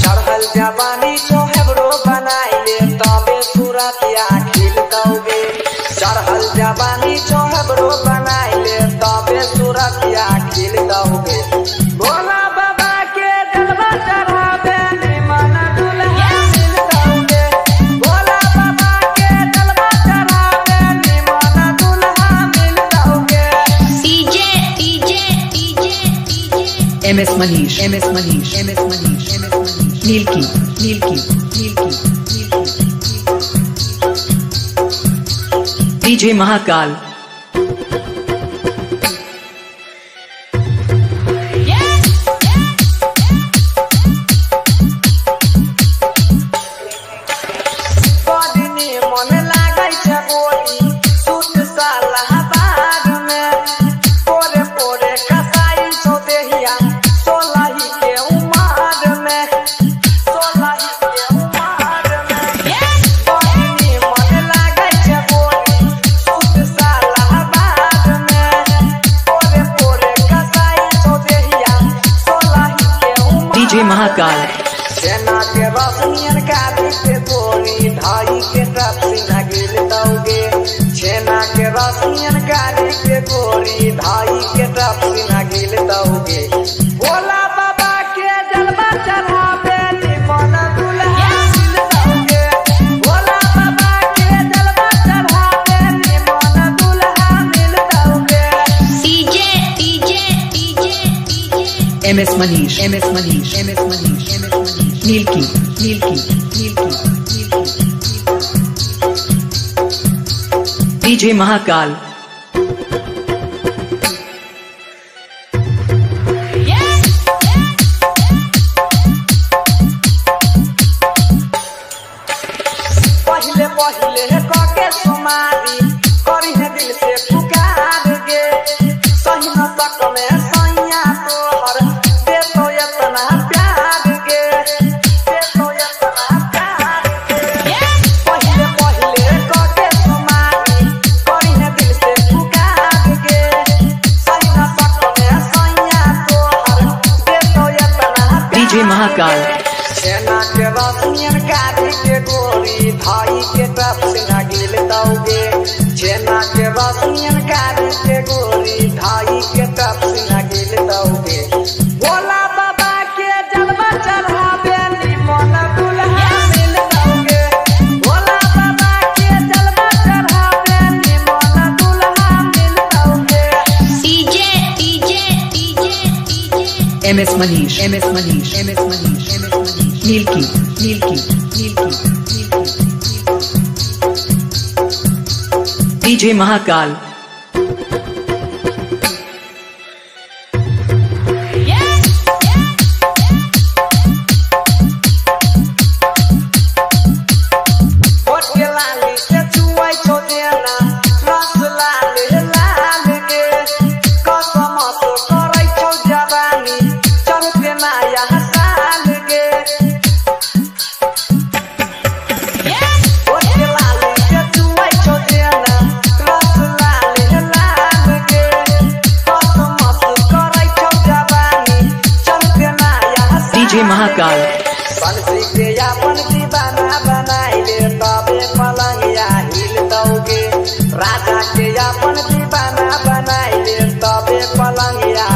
चढ़ल जवानी चोहबरो बनाइले तबे सूरतिया खिल दौगे। चढ़ल जवानी चोहबरो बनाइले तबे सूरतिया खिल दौगे। भोला बाबा के जलवा चढ़ावे निमन दुल्हा मिल दौगे। भोला बाबा के जलवा चढ़ावे निमन दुल्हा मिल दौगे। MS Manish, Nilki, DJ Mahakal. DJ Mahakal. सेना के रसनियन काटी के गोरी ढाई के टपसी न गिल दौगे। सेना के रसनियन काटी के गोरी ढाई के टपसी न गिल दौगे। भोला बाबा के जलवा चढ़ावे निमन दुल्हा मिल दौगे। भोला बाबा के जलवा चढ़ावे निमन दुल्हा मिल दौगे। MS Manish, Nilki, DJ Mahakal. पहले पहले कके सुमारी करी है दिल से पुकार गे। सही न तक में सैया तोहर दे तो इतना प्यार गे। दे तो इतना प्यार गे। पहले पहले कके सुमारी करी है दिल से पुकार गे। सही न तक में सैया तोहर दे तो इतना DJ Mahakal. सेना के रसनियन काटी के गोरी भाई के टपसी न गिल दौगे। सेना के रसनियन काटी के गोरी भाई के टपसी न गिल दौगे। भोला बाबा के जलवा चढ़ावे निमन दुल्हा मिल दौगे। भोला बाबा के जलवा चढ़ावे निमन दुल्हा मिल दौगे। MS Manish, Nilki, DJ Mahakal. ओट के लाली से चुआई छोड़ेना रस लाले लाल गे। कसम से करै छौ जवानी चढ़ते नया साल गे। ओट के लाली से चुआई छोड़ेना रस लाले लाल गे। कसम से करै छौ जवानी चढ़ते नया साल DJ Mahakal. बंसी के अपन दीवाना बनाइले तबे पलंगिया हिल दौगे। राजा के अपन दीवाना बनाइले तबे पलंगिया